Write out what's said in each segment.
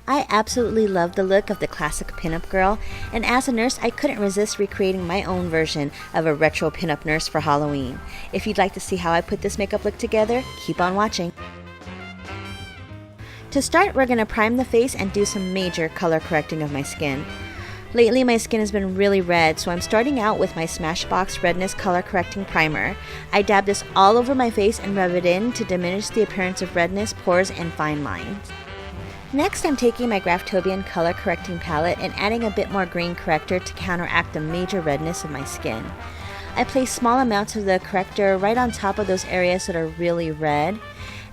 I absolutely love the look of the classic pinup girl, and as a nurse, I couldn't resist recreating my own version of a retro pinup nurse for Halloween. If you'd like to see how I put this makeup look together, keep on watching. To start, we're going to prime the face and do some major color correcting of my skin. Lately, my skin has been really red, so I'm starting out with my Smashbox Redness Color Correcting Primer. I dab this all over my face and rub it in to diminish the appearance of redness, pores, and fine lines. Next, I'm taking my Graftobian Color Correcting Palette and adding a bit more green corrector to counteract the major redness of my skin. I place small amounts of the corrector right on top of those areas that are really red,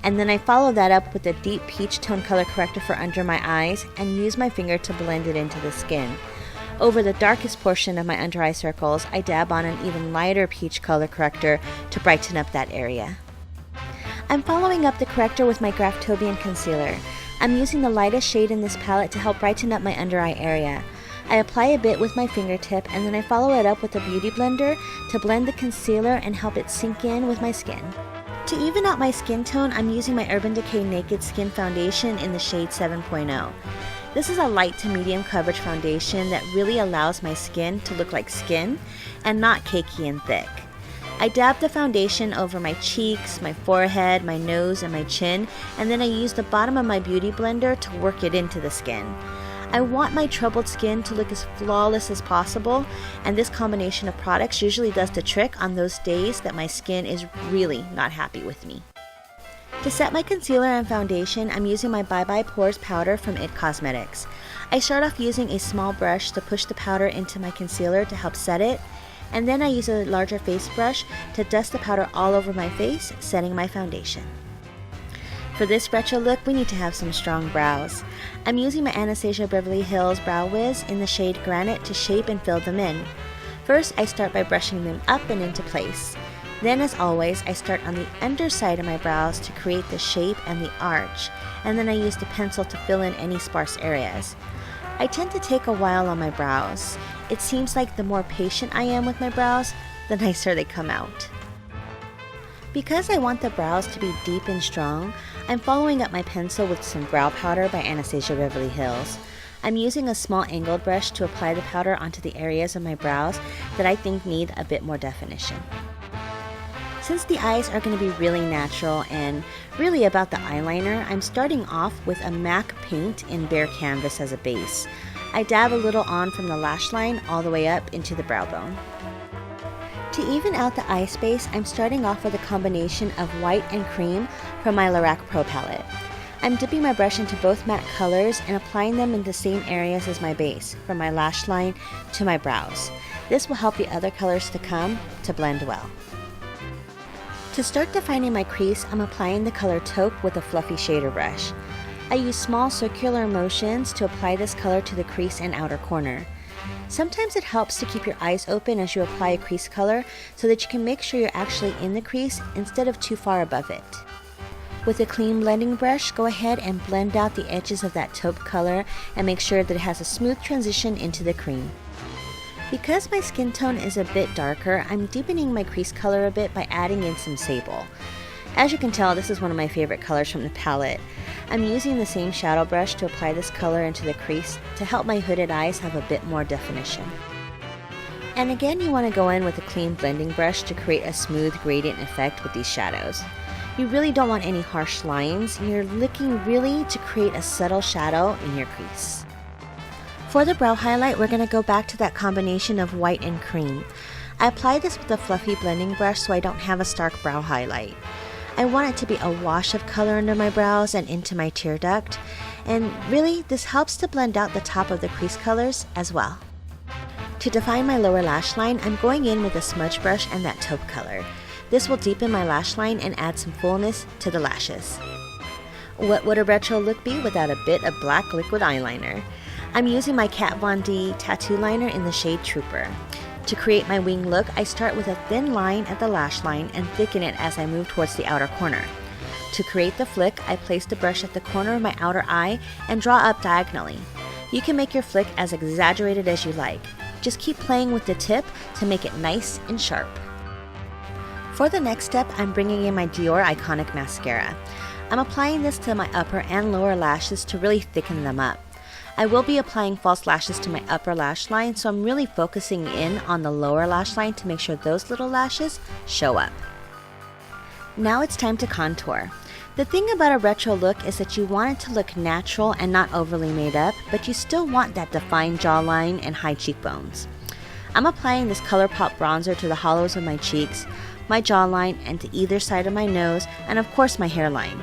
and then I follow that up with a deep peach tone color corrector for under my eyes and use my finger to blend it into the skin. Over the darkest portion of my under eye circles, I dab on an even lighter peach color corrector to brighten up that area. I'm following up the corrector with my Graftobian Concealer. I'm using the lightest shade in this palette to help brighten up my under eye area. I apply a bit with my fingertip and then I follow it up with a beauty blender to blend the concealer and help it sink in with my skin. To even out my skin tone, I'm using my Urban Decay Naked Skin Foundation in the shade 7.0. This is a light to medium coverage foundation that really allows my skin to look like skin and not cakey and thick. I dab the foundation over my cheeks, my forehead, my nose, and my chin, and then I use the bottom of my beauty blender to work it into the skin. I want my troubled skin to look as flawless as possible, and this combination of products usually does the trick on those days that my skin is really not happy with me. To set my concealer and foundation, I'm using my Bye Bye Pores powder from IT Cosmetics. I start off using a small brush to push the powder into my concealer to help set it, and then I use a larger face brush to dust the powder all over my face, setting my foundation. For this retro look, we need to have some strong brows. I'm using my Anastasia Beverly Hills Brow Wiz in the shade Granite to shape and fill them in. First, I start by brushing them up and into place. Then, as always, I start on the underside of my brows to create the shape and the arch, and then I use the pencil to fill in any sparse areas. I tend to take a while on my brows. It seems like the more patient I am with my brows, the nicer they come out. Because I want the brows to be deep and strong, I'm following up my pencil with some brow powder by Anastasia Beverly Hills. I'm using a small angled brush to apply the powder onto the areas of my brows that I think need a bit more definition. Since the eyes are going to be really natural and really about the eyeliner, I'm starting off with a MAC paint in Bare Canvas as a base. I dab a little on from the lash line all the way up into the brow bone. To even out the eye space, I'm starting off with a combination of white and cream from my Lorac Pro palette. I'm dipping my brush into both matte colors and applying them in the same areas as my base, from my lash line to my brows. This will help the other colors to come to blend well. To start defining my crease, I'm applying the color taupe with a fluffy shader brush. I use small circular motions to apply this color to the crease and outer corner. Sometimes it helps to keep your eyes open as you apply a crease color so that you can make sure you're actually in the crease instead of too far above it. With a clean blending brush, go ahead and blend out the edges of that taupe color and make sure that it has a smooth transition into the cream. Because my skin tone is a bit darker, I'm deepening my crease color a bit by adding in some sable. As you can tell, this is one of my favorite colors from the palette. I'm using the same shadow brush to apply this color into the crease to help my hooded eyes have a bit more definition. And again, you want to go in with a clean blending brush to create a smooth gradient effect with these shadows. You really don't want any harsh lines, you're looking really to create a subtle shadow in your crease. For the brow highlight, we're going to go back to that combination of white and cream. I apply this with a fluffy blending brush so I don't have a stark brow highlight. I want it to be a wash of color under my brows and into my tear duct, and really this helps to blend out the top of the crease colors as well. To define my lower lash line, I'm going in with a smudge brush and that taupe color. This will deepen my lash line and add some fullness to the lashes. What would a retro look be without a bit of black liquid eyeliner? I'm using my Kat Von D tattoo liner in the shade Trooper. To create my wing look, I start with a thin line at the lash line and thicken it as I move towards the outer corner. To create the flick, I place the brush at the corner of my outer eye and draw up diagonally. You can make your flick as exaggerated as you like. Just keep playing with the tip to make it nice and sharp. For the next step, I'm bringing in my Dior Iconic Mascara. I'm applying this to my upper and lower lashes to really thicken them up. I will be applying false lashes to my upper lash line, so I'm really focusing in on the lower lash line to make sure those little lashes show up. Now it's time to contour. The thing about a retro look is that you want it to look natural and not overly made up, but you still want that defined jawline and high cheekbones. I'm applying this ColourPop bronzer to the hollows of my cheeks, my jawline, and to either side of my nose, and of course my hairline.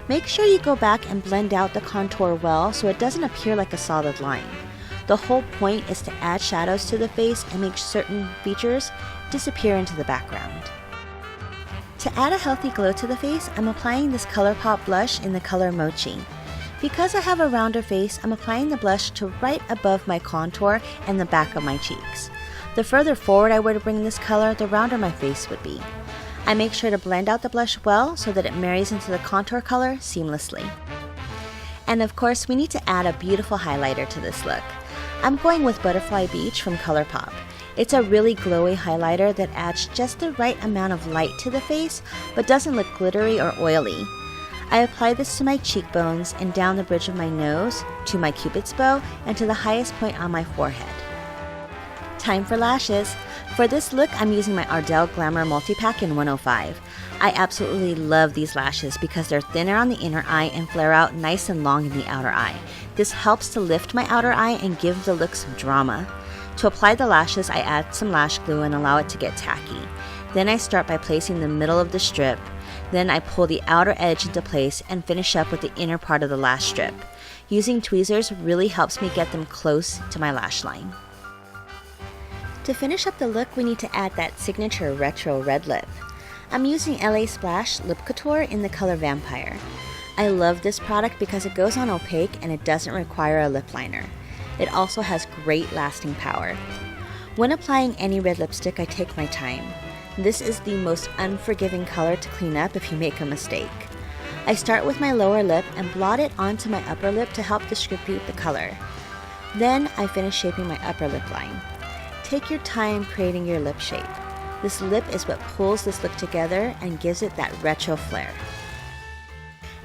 Make sure you go back and blend out the contour well so it doesn't appear like a solid line. The whole point is to add shadows to the face and make certain features disappear into the background. To add a healthy glow to the face, I'm applying this ColourPop blush in the color Mochi. Because I have a rounder face, I'm applying the blush to right above my contour and the back of my cheeks. The further forward I were to bring this color, the rounder my face would be. I make sure to blend out the blush well so that it marries into the contour color seamlessly. And of course, we need to add a beautiful highlighter to this look. I'm going with Butterfly Beach from ColourPop. It's a really glowy highlighter that adds just the right amount of light to the face, but doesn't look glittery or oily. I apply this to my cheekbones and down the bridge of my nose, to my cupid's bow, and to the highest point on my forehead. Time for lashes. For this look, I'm using my Ardell Glamour Multi-Pack in 105. I absolutely love these lashes because they're thinner on the inner eye and flare out nice and long in the outer eye. This helps to lift my outer eye and give the look some drama. To apply the lashes, I add some lash glue and allow it to get tacky. Then I start by placing the middle of the strip. Then I pull the outer edge into place and finish up with the inner part of the lash strip. Using tweezers really helps me get them close to my lash line. To finish up the look, we need to add that signature retro red lip. I'm using LA Splash Lip Couture in the color Vampire. I love this product because it goes on opaque and it doesn't require a lip liner. It also has great lasting power. When applying any red lipstick, I take my time. This is the most unforgiving color to clean up if you make a mistake. I start with my lower lip and blot it onto my upper lip to help distribute the color. Then I finish shaping my upper lip line. Take your time creating your lip shape. This lip is what pulls this look together and gives it that retro flair.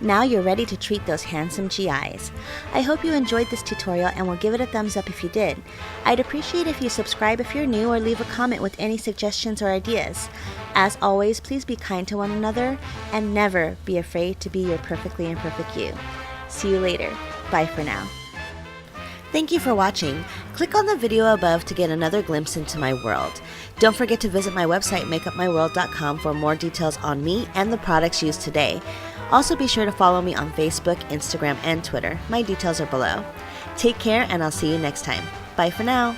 Now you're ready to treat those handsome GIs. I hope you enjoyed this tutorial and will give it a thumbs up if you did. I'd appreciate if you subscribe if you're new or leave a comment with any suggestions or ideas. As always, please be kind to one another and never be afraid to be your perfectly imperfect you. See you later. Bye for now. Thank you for watching. Click on the video above to get another glimpse into my world. Don't forget to visit my website makeupmyworld.com for more details on me and the products used today. Also be sure to follow me on Facebook, Instagram, and Twitter. My details are below. Take care and I'll see you next time. Bye for now.